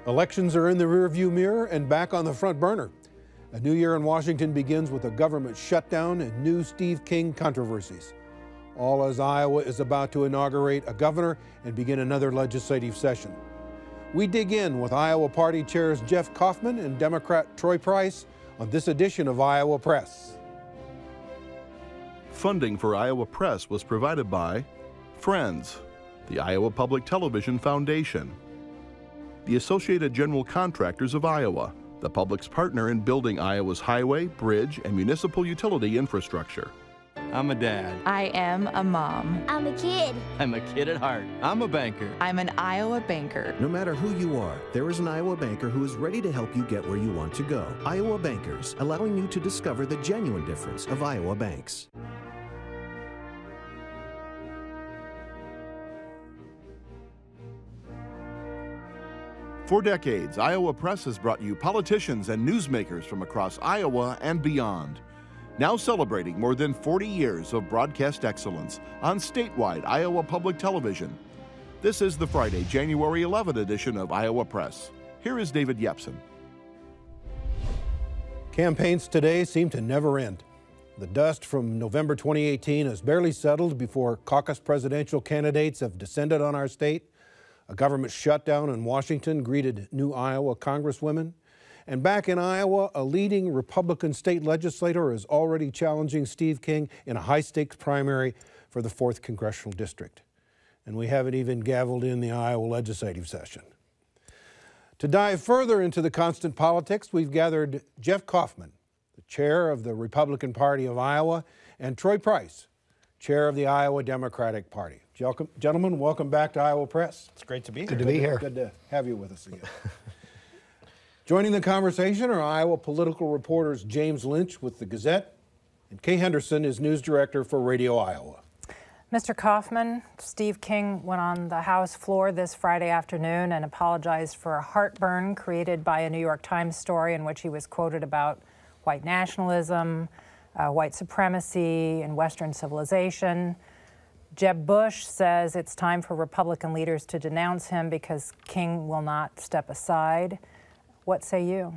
Elections are in the rearview mirror and back on the front burner. A new year in Washington begins with a government shutdown and new Steve King controversies. All as Iowa is about to inaugurate a governor and begin another legislative session. We dig in with Iowa Party Chairs Jeff Kaufmann and Democrat Troy Price on this edition of Iowa Press. Funding for Iowa Press was provided by Friends, the Iowa Public Television Foundation, the Associated General Contractors of Iowa, the public's partner in building Iowa's highway, bridge, and municipal utility infrastructure. I'm a dad. I am a mom. I'm a kid. I'm a kid at heart. I'm a banker. I'm an Iowa banker. No matter who you are, there is an Iowa banker who is ready to help you get where you want to go. Iowa Bankers, allowing you to discover the genuine difference of Iowa banks. For decades, Iowa Press has brought you politicians and newsmakers from across Iowa and beyond. Now celebrating more than 40 years of broadcast excellence on statewide Iowa Public Television. This is the Friday, January 11 edition of Iowa Press. Here is David Yepsen. Campaigns today seem to never end. The dust from November 2018 has barely settled before caucus presidential candidates have descended on our state. A government shutdown in Washington greeted new Iowa congresswomen. And back in Iowa, a leading Republican state legislator is already challenging Steve King in a high-stakes primary for the 4th Congressional District. And we haven't even gavelled in the Iowa legislative session. To dive further into the constant politics, we've gathered Jeff Kaufmann, the chair of the Republican Party of Iowa, and Troy Price, chair of the Iowa Democratic Party. Gentlemen, welcome back to Iowa Press. It's great to be here. Good to be here. Good to have you with us again. Joining the conversation are Iowa political reporters James Lynch with the Gazette, and Kay Henderson is news director for Radio Iowa. Mr. Kaufmann, Steve King went on the House floor this Friday afternoon and apologized for a heartburn created by a New York Times story in which he was quoted about white nationalism, white supremacy, and Western civilization. Jeb Bush says it's time for Republican leaders to denounce him because King will not step aside. What say you?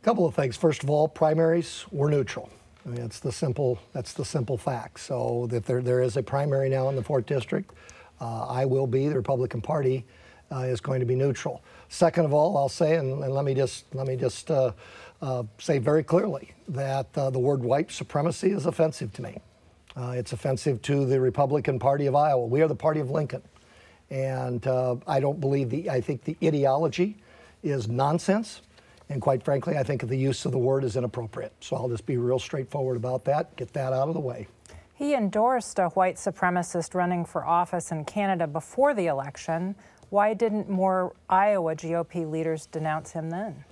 A couple of things. First of all, primaries were neutral. I mean, that's the simple fact. So if there is a primary now in the 4th District, I will be. The Republican Party is going to be neutral. Second of all, I'll say, and let me just say very clearly that the word white supremacy is offensive to me. It's offensive to the Republican Party of Iowa. We are the party of Lincoln. And I don't believe I think the ideology is nonsense. And quite frankly, I think the use of the word is inappropriate. So I'll just be real straightforward about that, get that out of the way. He endorsed a white supremacist running for office in Canada before the election. Why didn't more Iowa GOP leaders denounce him then?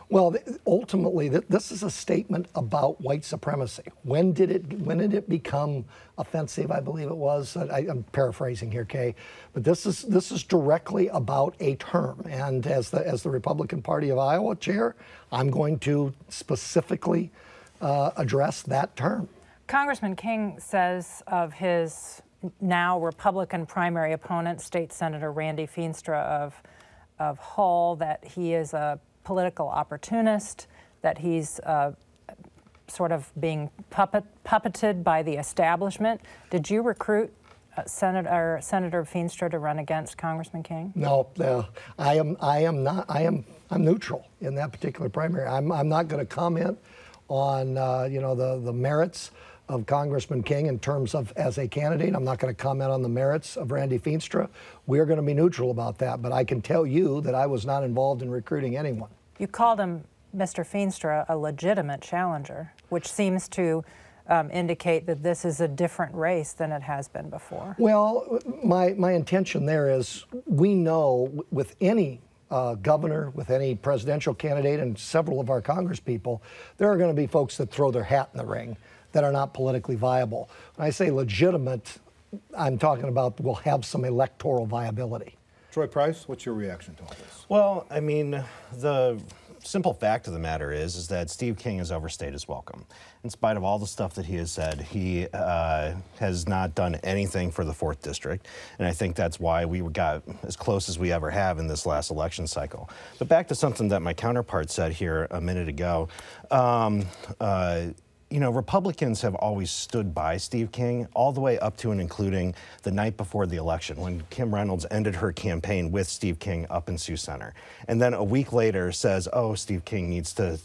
Well, ultimately, this is a statement about white supremacy. When did it become offensive? I believe it was. I'm paraphrasing here, Kay, but this is directly about a term. And as the Republican Party of Iowa chair, I'm going to specifically address that term. Congressman King says of his now Republican primary opponent, State Senator Randy Feenstra of Hull, that he is a political opportunist, that he's sort of being puppeted by the establishment. Did you recruit Senator Feenstra to run against Congressman King? No, I am not. I'm neutral in that particular primary. I'm not going to comment on the merits of Congressman King in terms of as a candidate. I'm not going to comment on the merits of Randy Feenstra. We're going to be neutral about that, but I can tell you that I was not involved in recruiting anyone. You called him, Mr. Feenstra, a legitimate challenger, which seems to indicate that this is a different race than it has been before. Well, my intention there is we know with any governor, with any presidential candidate, and several of our Congress people, there are going to be folks that throw their hat in the ring that are not politically viable. When I say legitimate, I'm talking about will have some electoral viability. Troy Price, what's your reaction to all this? Well, I mean, the simple fact of the matter is that Steve King has overstayed his welcome. In spite of all the stuff that he has said, he has not done anything for the 4th District, and I think that's why we got as close as we ever have in this last election cycle. But back to something that my counterpart said here a minute ago. You know, Republicans have always stood by Steve King all the way up to and including the night before the election when Kim Reynolds ended her campaign with Steve King up in Sioux Center. And then a week later says, oh, Steve King needs to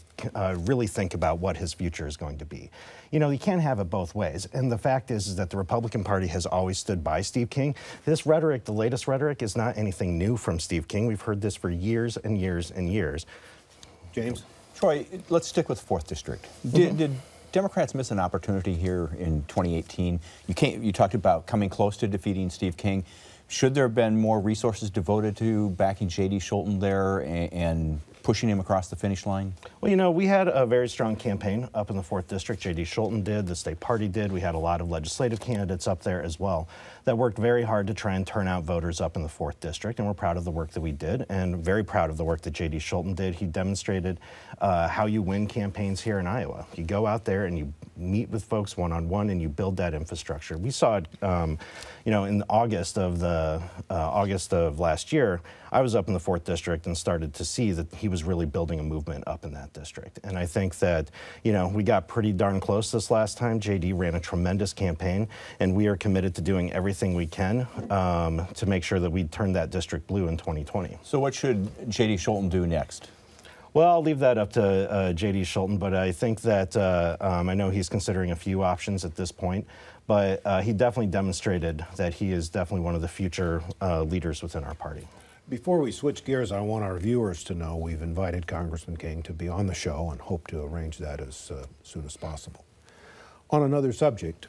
really think about what his future is going to be. You know, you can't have it both ways. And the fact is that the Republican Party has always stood by Steve King. This rhetoric, the latest rhetoric, is not anything new from Steve King. We've heard this for years and years and years. James? Troy, let's stick with 4th District. Did Democrats miss an opportunity here in 2018? You talked about coming close to defeating Steve King. Should there have been more resources devoted to backing J.D. Scholten there and pushing him across the finish line? Well, you know, we had a very strong campaign up in the 4th District. J.D. Scholten did, the state party did. We had a lot of legislative candidates up there as well that worked very hard to try and turn out voters up in the 4th District, and we're proud of the work that we did and very proud of the work that J.D. Scholten did. He demonstrated how you win campaigns here in Iowa. You go out there and you meet with folks one-on-one and you build that infrastructure. We saw it, you know, in August of last year. I was up in the 4th District and started to see that he was really building a movement up in that district. And I think that, you know, we got pretty darn close this last time. JD ran a tremendous campaign, and we are committed to doing everything we can to make sure that we turn that district blue in 2020. So what should J.D. Scholten do next? Well, I'll leave that up to J.D. Scholten, but I think that I know he's considering a few options at this point, but he definitely demonstrated that he is definitely one of the future leaders within our party. Before we switch gears, I want our viewers to know we've invited Congressman King to be on the show and hope to arrange that as soon as possible. On another subject,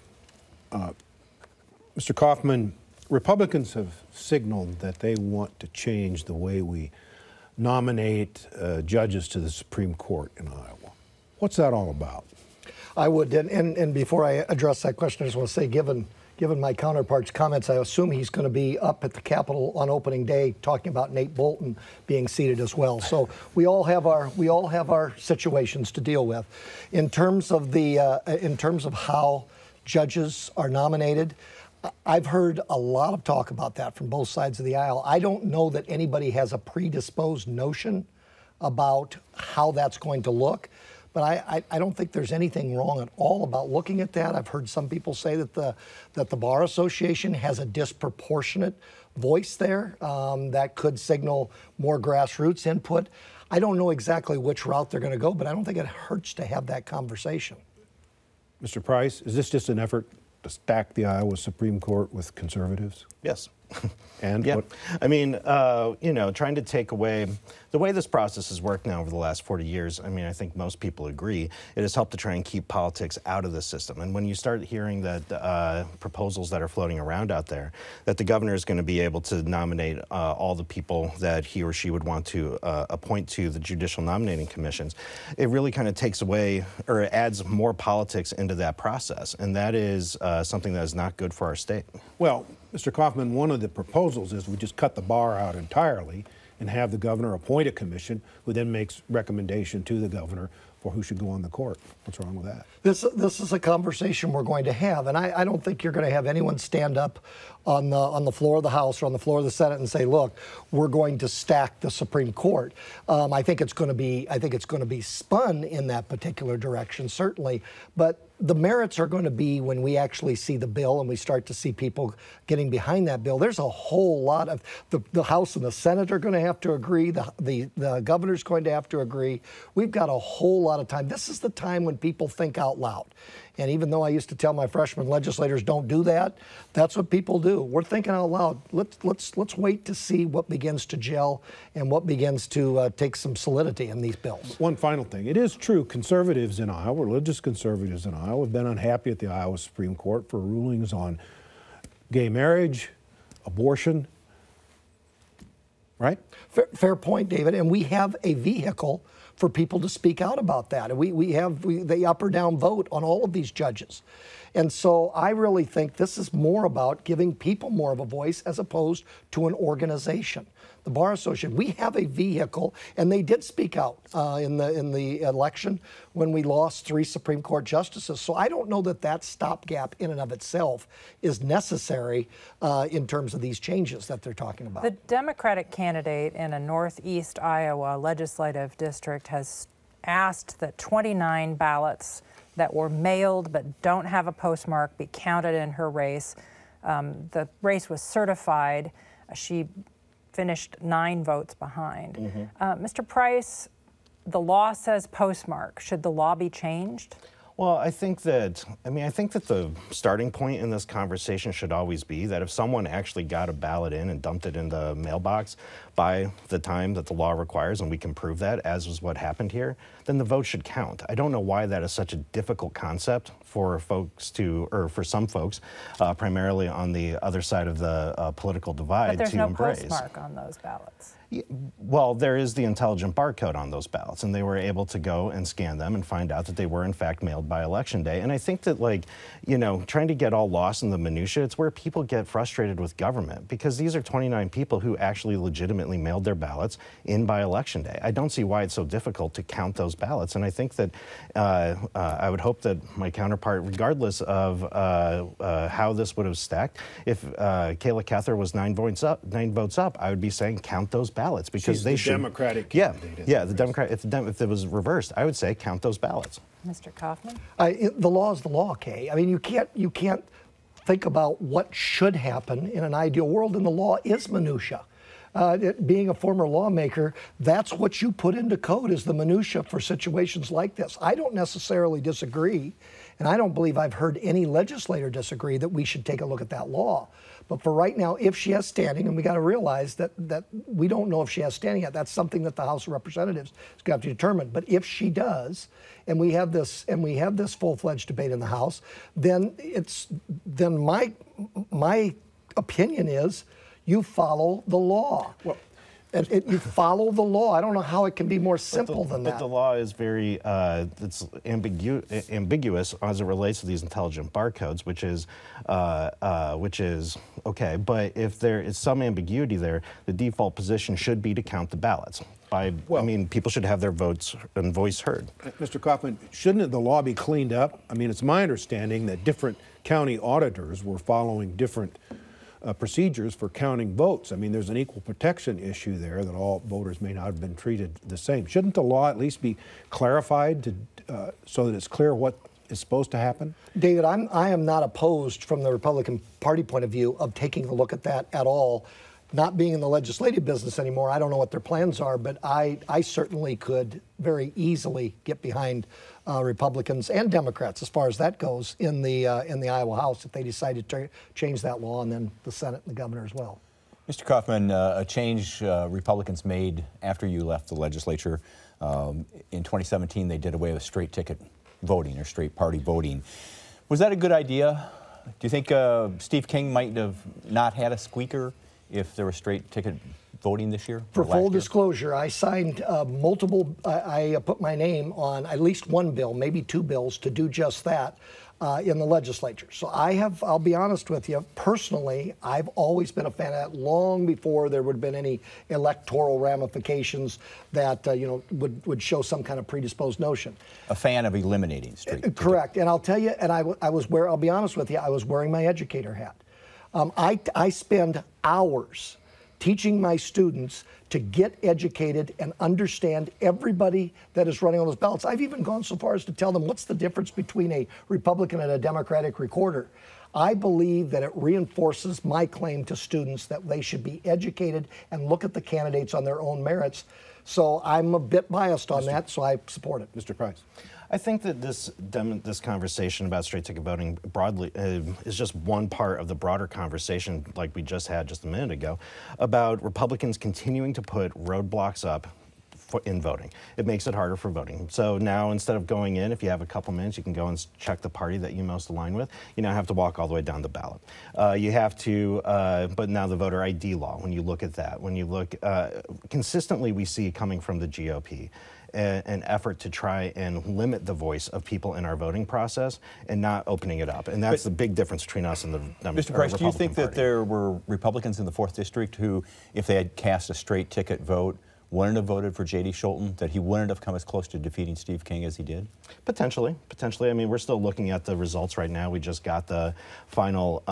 Mr. Kaufmann, Republicans have signaled that they want to change the way we nominate judges to the Supreme Court in Iowa. What's that all about? I would, and before I address that question, I just want to say, given my counterpart's comments, I assume he's going to be up at the Capitol on opening day talking about Nate Bolton being seated as well. So we all have our situations to deal with. In terms of how judges are nominated, I've heard a lot of talk about that from both sides of the aisle. I don't know that anybody has a predisposed notion about how that's going to look. But I don't think there's anything wrong at all about looking at that. I've heard some people say that the Bar Association has a disproportionate voice there that could signal more grassroots input. I don't know exactly which route they're going to go, but I don't think it hurts to have that conversation. Mr. Price, is this just an effort to stack the Iowa Supreme Court with conservatives? Yes. And yeah. What? I mean, you know, trying to take away the way this process has worked now over the last 40 years. I mean, I think most people agree it has helped to try and keep politics out of the system. And when you start hearing that proposals that are floating around out there, that the governor is going to be able to nominate all the people that he or she would want to appoint to the judicial nominating commissions, it really kind of takes away or adds more politics into that process. And that is something that is not good for our state. Well, Mr. Kaufmann, one of the proposals is we just cut the bar out entirely and have the governor appoint a commission who then makes recommendation to the governor for who should go on the court. What's wrong with that? This is a conversation we're going to have, and I don't think you're going to have anyone stand up on the floor of the House or on the floor of the Senate and say, "Look, we're going to stack the Supreme Court." I think it's going to be spun in that particular direction, certainly, but the merits are going to be when we actually see the bill and we start to see people getting behind that bill. There's a whole lot of the House and the Senate are going to have to agree. The governor's going to have to agree. We've got a whole lot of time. This is the time when people think out loud. And even though I used to tell my freshman legislators don't do that, that's what people do. We're thinking out loud. Let's wait to see what begins to gel and what begins to take some solidity in these bills. One final thing. It is true conservatives in Iowa, religious conservatives in Iowa, have been unhappy at the Iowa Supreme Court for rulings on gay marriage, abortion, right? Fair point, David. And we have a vehicle for people to speak out about that. And we have the up or down vote on all of these judges. And so I really think this is more about giving people more of a voice as opposed to an organization. The Bar Association, we have a vehicle, and they did speak out in the election when we lost 3 Supreme Court justices. So I don't know that that stopgap in and of itself is necessary in terms of these changes that they're talking about. The Democratic candidate in a Northeast Iowa legislative district has asked that 29 ballots that were mailed but don't have a postmark be counted in her race. The race was certified. She finished 9 votes behind. Mr. Price, the law says postmark. Should the law be changed? Well, I think that the starting point in this conversation should always be that if someone actually got a ballot in and dumped it in the mailbox by the time that the law requires, and we can prove that, as is what happened here, then the vote should count. I don't know why that is such a difficult concept for folks to, or for some folks, primarily on the other side of the political divide, to embrace. But there's no postmark on those ballots. Well, there is the intelligent barcode on those ballots, and they were able to go and scan them and find out that they were in fact mailed by Election Day. And I think that, like, you know, trying to get all lost in the minutia, it's where people get frustrated with government, because these are 29 people who actually legitimately mailed their ballots in by Election Day. I don't see why it's so difficult to count those ballots, and I think that I would hope that my counterpart, regardless of how this would have stacked, if Kayla Cather was 9 votes up, I would be saying count those ballots, because they should. Democratic candidate. Yeah, the Democrat. If it was reversed, I would say count those ballots. Mr. Kaufmann? The law is the law, Kay. I mean, you can't think about what should happen in an ideal world, and the law is minutia. Being a former lawmaker, that's what you put into code is the minutia for situations like this. I don't necessarily disagree, and I don't believe I've heard any legislator disagree that we should take a look at that law. But for right now, if she has standing, and we got to realize that we don't know if she has standing yet. That's something that the House of Representatives is going to have to determine. But if she does, and we have this full-fledged debate in the House, then my opinion is you follow the law. Well, you follow the law. I don't know how it can be more simple than that. But the law is very it's ambiguous as it relates to these intelligent barcodes, which is okay. But if there is some ambiguity there, the default position should be to count the ballots. I mean, people should have their votes and voice heard. Mr. Kaufmann, shouldn't the law be cleaned up? I mean, it's my understanding that different county auditors were following different procedures for counting votes. I mean, there's an equal protection issue there that all voters may not have been treated the same. Shouldn't the law at least be clarified so that it's clear what is supposed to happen? David, I am not opposed from the Republican Party point of view of taking a look at that at all. Not being in the legislative business anymore, I don't know what their plans are, but I certainly could very easily get behind Republicans and Democrats as far as that goes in the Iowa House if they decide to change that law, and then the Senate and the governor as well. Mr. Kaufmann, a change Republicans made after you left the legislature. In 2017, they did away with straight ticket voting or straight party voting. Was that a good idea? Do you think Steve King might have not had a squeaker if there was straight ticket voting this year? For full disclosure, I signed multiple, I put my name on at least one bill, maybe 2 bills to do just that in the legislature. So I'll be honest with you, personally, I've always been a fan of that long before there would have been any electoral ramifications that, would show some kind of predisposed notion. A fan of eliminating straight ticket. Correct, and I'll tell you, and I'll be honest with you, I was wearing my educator hat. I spend hours teaching my students to get educated and understand everybody that is running on those ballots. I've even gone so far as to tell them what's the difference between a Republican and a Democratic recorder. I believe that it reinforces my claim to students that they should be educated and look at the candidates on their own merits. So I'm a bit biased on that, so I support it. Mr. Price. I think that this conversation about straight ticket voting broadly is just one part of the broader conversation, like we just had just a minute ago, about Republicans continuing to put roadblocks up in voting. It makes it harder for voting. So now instead of going in, if you have a couple minutes, you can go and check the party that you most align with. You now have to walk all the way down the ballot. You have to, but now the voter ID law, when you look at that, when you look, consistently we see coming from the GOP, an effort to try and limit the voice of people in our voting process and not opening it up. And that's the big difference between us and the Mr. Price, do you think that there were Republicans in the 4th District who, if they had cast a straight ticket vote, wouldn't have voted for J.D. Scholten, that he wouldn't have come as close to defeating Steve King as he did? Potentially. I mean, we're still looking at the results right now. We just got the final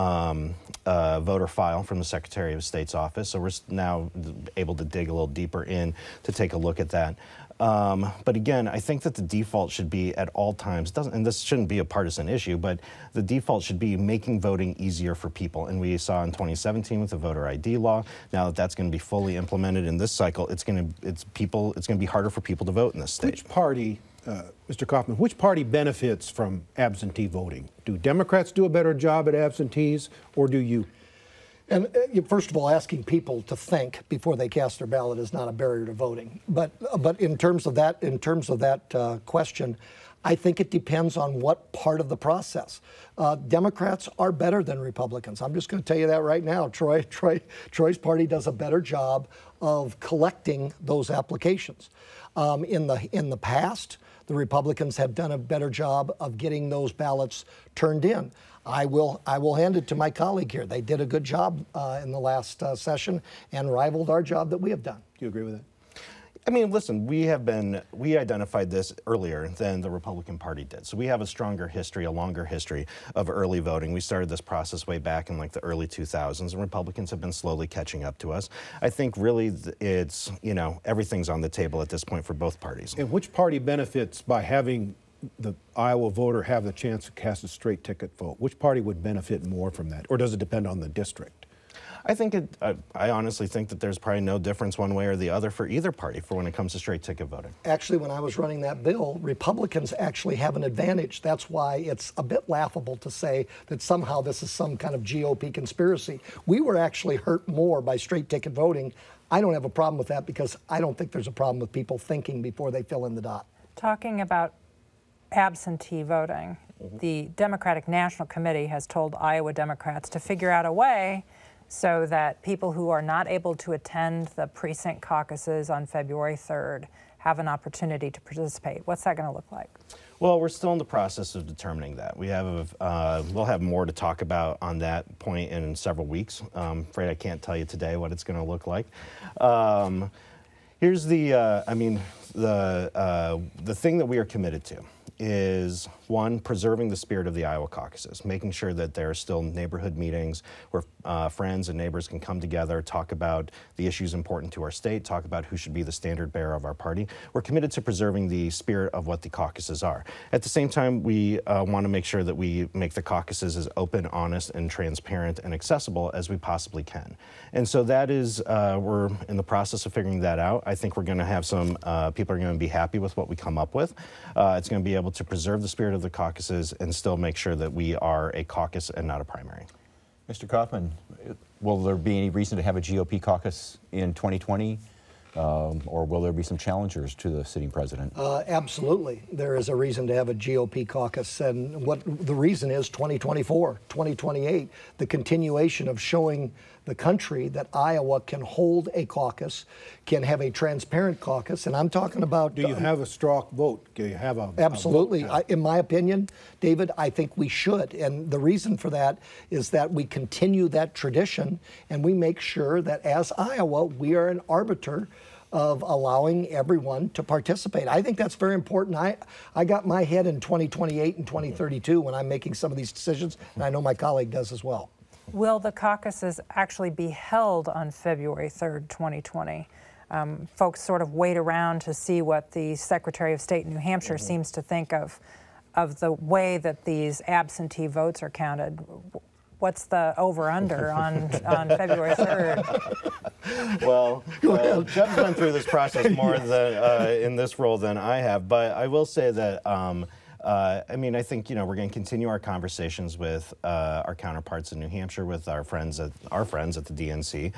voter file from the Secretary of State's office, so we're now able to dig a little deeper in to take a look at that. But again, I think that the default should be at all times, and this shouldn't be a partisan issue, but the default should be making voting easier for people. And we saw in 2017 with the voter ID law, now that that's going to be fully implemented in this cycle, it's going to be harder for people to vote in this state. Which party, Mr. Kaufmann, which party benefits from absentee voting? Do Democrats do a better job at absentees, or do you? And first of all, asking people to think before they cast their ballot is not a barrier to voting. But in terms of that question, I think it depends on what part of the process. Democrats are better than Republicans. I'm just going to tell you that right now. Troy's party does a better job of collecting those applications. In the past, the Republicans have done a better job of getting those ballots turned in. I will hand it to my colleague here. They did a good job in the last session and rivaled our job that we have done. Do you agree with that? I mean, listen, we identified this earlier than the Republican Party did. So we have a stronger history, a longer history of early voting. We started this process way back in like the early 2000s, and Republicans have been slowly catching up to us. I think really it's, everything's on the table at this point for both parties. And which party benefits by having the Iowa voter have the chance to cast a straight ticket vote? Which party would benefit more from that, or does it depend on the district? I think I honestly think that there's probably no difference one way or the other for either party for when it comes to straight ticket voting. Actually, when I was running that bill, Republicans actually have an advantage. That's why it's a bit laughable to say that somehow this is some kind of GOP conspiracy. We were actually hurt more by straight ticket voting. I don't have a problem with that because I don't think there's a problem with people thinking before they fill in the dot. Talking about absentee voting, the Democratic National Committee has told Iowa Democrats to figure out a way so that people who are not able to attend the precinct caucuses on February 3rd have an opportunity to participate. What's that going to look like? Well, we're still in the process of determining that. We have, we'll have more to talk about on that point in several weeks. I'm afraid I can't tell you today what it's going to look like. Here's the, the thing that we are committed to is, one, preserving the spirit of the Iowa caucuses, making sure that there are still neighborhood meetings where friends and neighbors can come together, talk about the issues important to our state, talk about who should be the standard bearer of our party. We're committed to preserving the spirit of what the caucuses are. At the same time, we want to make sure that we make the caucuses as open, honest, and transparent and accessible as we possibly can. And so that is, we're in the process of figuring that out. I think we're going to have some, people are going to be happy with what we come up with. It's going to be able to preserve the spirit of the caucuses and still make sure that we are a caucus and not a primary. Mr. Kaufmann, will there be any reason to have a GOP caucus in 2020? Or will there be some challengers to the sitting president? Absolutely. There is a reason to have a GOP caucus. And what the reason is 2024, 2028, the continuation of showing the country that Iowa can hold a caucus, can have a transparent caucus. And I'm talking about... Do you have a straw vote? Do you have a... Absolutely. A vote? In my opinion, David, I think we should. And the reason for that is that we continue that tradition and we make sure that as Iowa, we are an arbiter of allowing everyone to participate. I think that's very important. I got my head in 2028 and 2032 when I'm making some of these decisions, and I know my colleague does as well. Will the caucuses actually be held on February 3rd, 2020? Folks sort of wait around to see what the Secretary of State in New Hampshire seems to think of the way that these absentee votes are counted. What's the over-under on February 3rd? Well, Jeff's been through this process more than, in this role than I have, but I will say that I mean, I think, we're going to continue our conversations with our counterparts in New Hampshire, with our friends at the DNC,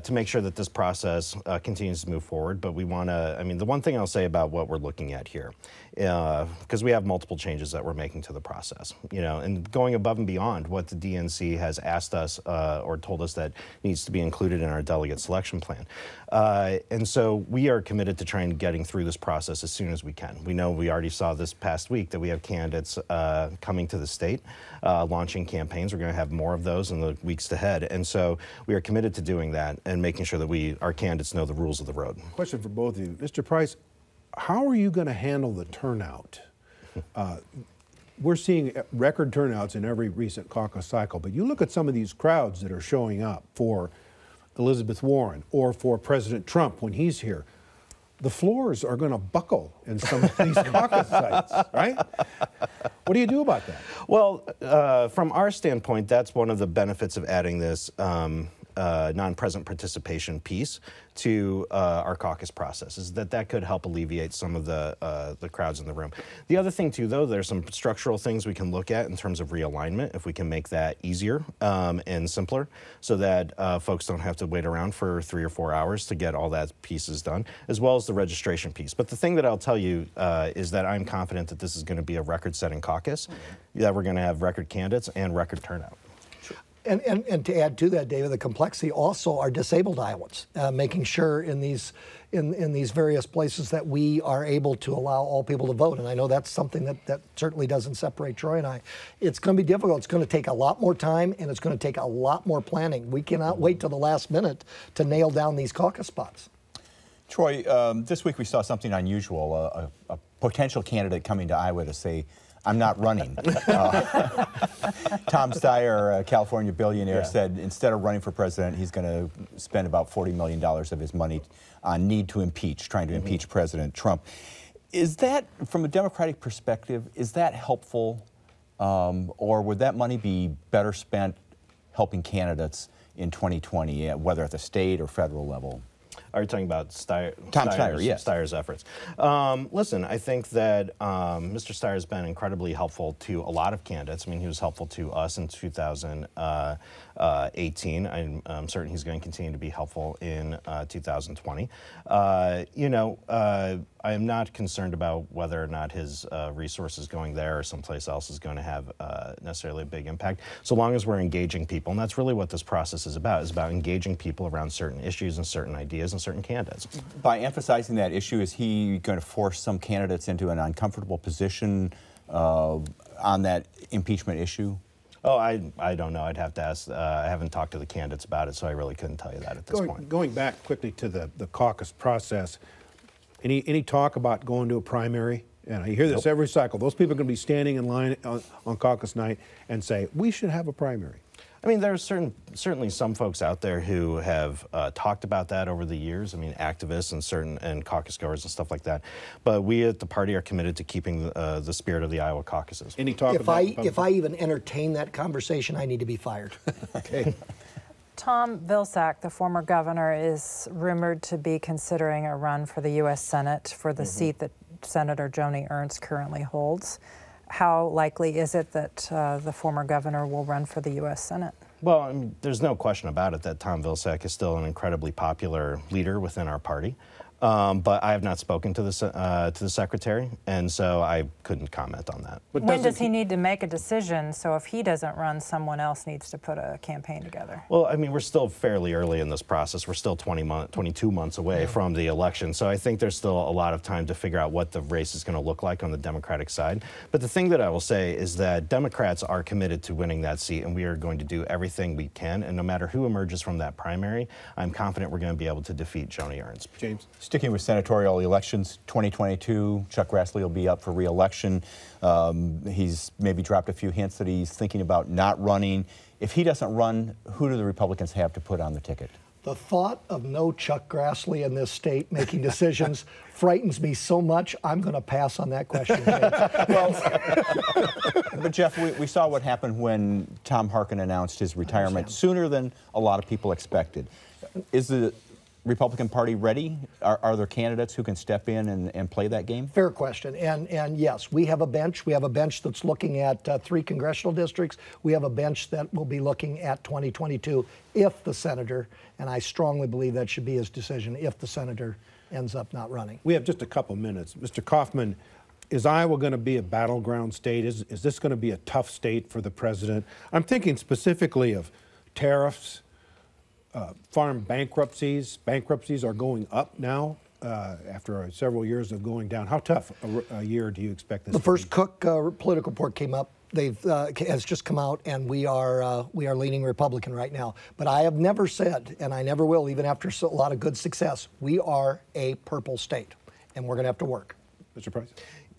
to make sure that this process continues to move forward. But we want to, I mean, the one thing I'll say about what we're looking at here, because we have multiple changes that we're making to the process, and going above and beyond what the DNC has asked us or told us that needs to be included in our delegate selection plan. And so we are committed to trying to getting through this process as soon as we can. We know we already saw this past week that we have candidates coming to the state, launching campaigns. We're going to have more of those in the weeks ahead. And so we are committed to doing that and making sure that our candidates know the rules of the road. Question for both of you. Mr. Price, how are you going to handle the turnout? We're seeing record turnouts in every recent caucus cycle, but you look at some of these crowds that are showing up for Elizabeth Warren or for President Trump when he's here. The floors are going to buckle in some of these caucus sites, right? What do you do about that? Well, from our standpoint, that's one of the benefits of adding this non-present participation piece to our caucus process, is that could help alleviate some of the crowds in the room. The other thing too, though, there's some structural things we can look at in terms of realignment, if we can make that easier and simpler, so that folks don't have to wait around for 3 or 4 hours to get all that pieces done, as well as the registration piece. But the thing that I'll tell you is that I'm confident that this is going to be a record-setting caucus, that we're going to have record candidates and record turnout. And to add to that, David, the complexity also are disabled Iowans, making sure in these various places that we are able to allow all people to vote. And I know that's something that certainly doesn't separate Troy and I. It's going to be difficult. It's going to take a lot more time, and it's going to take a lot more planning. We cannot wait till the last minute to nail down these caucus spots. Troy, this week we saw something unusual, a potential candidate coming to Iowa to say, I'm not running. Tom Steyer, a California billionaire, said instead of running for president, he's going to spend about $40 million of his money on need to impeach, trying to impeach President Trump. Is that, from a Democratic perspective, is that helpful, or would that money be better spent helping candidates in 2020, whether at the state or federal level? Are you talking about Tom Steyer, yes. Steyer's efforts? Listen, I think that Mr. Steyer has been incredibly helpful to a lot of candidates. I mean, he was helpful to us in 2018. I'm certain he's going to continue to be helpful in 2020. I am not concerned about whether or not his resources going there or someplace else is going to have necessarily a big impact, so long as we're engaging people. And that's really what this process is about engaging people around certain issues and certain ideas and certain candidates. By emphasizing that issue, is he going to force some candidates into an uncomfortable position on that impeachment issue? Oh, I don't know. I'd have to ask. I haven't talked to the candidates about it, so I really couldn't tell you that at this point. Going back quickly to the caucus process, any talk about going to a primary? And you hear this every cycle. Those people are going to be standing in line on caucus night and say, we should have a primary. I mean, there's certainly some folks out there who have talked about that over the years. I mean, activists and caucus goers and stuff like that. But we at the party are committed to keeping the spirit of the Iowa caucuses. Any talk if I even entertain that conversation, I need to be fired. Okay. Tom Vilsack, the former governor, is rumored to be considering a run for the U.S. Senate for the seat that Senator Joni Ernst currently holds. How likely is it that the former governor will run for the U.S. Senate? Well, I mean, there's no question about it that Tom Vilsack is still an incredibly popular leader within our party. But I have not spoken to the secretary, and so I couldn't comment on that. But when does he need to make a decision? So if he doesn't run, someone else needs to put a campaign together. Well, I mean, we're still fairly early in this process. We're still 22 months away from the election, so I think there's still a lot of time to figure out what the race is going to look like on the Democratic side. But the thing that I will say is that Democrats are committed to winning that seat, and we are going to do everything we can. And no matter who emerges from that primary, I'm confident we're going to be able to defeat Joni Ernst. James? Sticking with senatorial elections, 2022, Chuck Grassley will be up for re-election. He's maybe dropped a few hints that he's thinking about not running. If he doesn't run, who do the Republicans have to put on the ticket? The thought of no Chuck Grassley in this state making decisions frightens me so much, I'm going to pass on that question. But Jeff, we saw what happened when Tom Harkin announced his retirement sooner than a lot of people expected. Republican Party ready? Are there candidates who can step in and play that game? Fair question. And yes, we have a bench. We have a bench that's looking at 3 congressional districts. We have a bench that will be looking at 2022 if the senator, and I strongly believe that should be his decision, if the senator ends up not running. We have just a couple minutes. Mr. Kaufmann, is Iowa going to be a battleground state? Is this going to be a tough state for the president? I'm thinking specifically of tariffs, farm bankruptcies. Bankruptcies are going up now after several years of going down. How tough a year do you expect this to be? The first Cook political report came up. Has just come out, and we are leaning Republican right now. But I have never said, and I never will, even after a lot of good success, we are a purple state, and we're going to have to work. Mr. Price?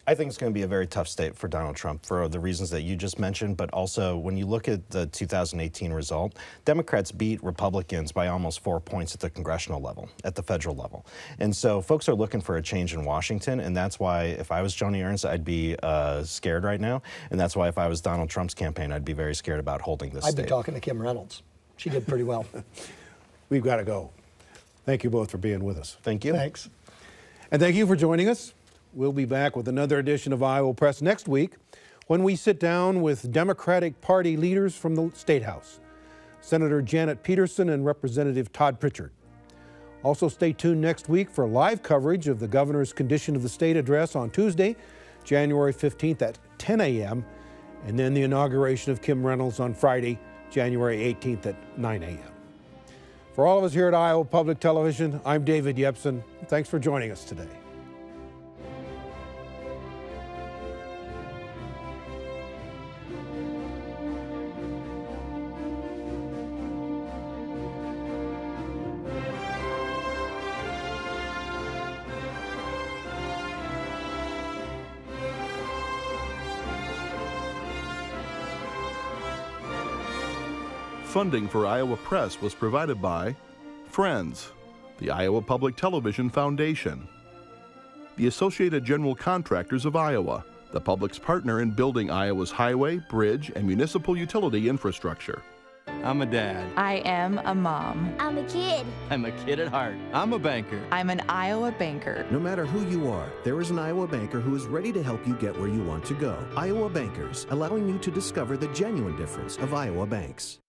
I think it's going to be a very tough state for Donald Trump for the reasons that you just mentioned, but also when you look at the 2018 result, Democrats beat Republicans by almost 4 points at the congressional level, at the federal level. And so folks are looking for a change in Washington, and that's why if I was Joni Ernst, I'd be scared right now, and that's why if I was Donald Trump's campaign, I'd be very scared about holding this state. I'd be talking to Kim Reynolds. She did pretty well. We've got to go. Thank you both for being with us. Thank you. Thanks. And thank you for joining us. We'll be back with another edition of Iowa Press next week when we sit down with Democratic Party leaders from the State House, Senator Janet Peterson and Representative Todd Pritchard. Also stay tuned next week for live coverage of the Governor's Condition of the State address on Tuesday, January 15th at 10 a.m., and then the inauguration of Kim Reynolds on Friday, January 18th at 9 a.m. For all of us here at Iowa Public Television, I'm David Yepsen. Thanks for joining us today. Funding for Iowa Press was provided by Friends, the Iowa Public Television Foundation, the Associated General Contractors of Iowa, the public's partner in building Iowa's highway, bridge, and municipal utility infrastructure. I'm a dad. I am a mom. I'm a kid. I'm a kid at heart. I'm a banker. I'm an Iowa banker. No matter who you are, there is an Iowa banker who is ready to help you get where you want to go. Iowa Bankers, allowing you to discover the genuine difference of Iowa banks.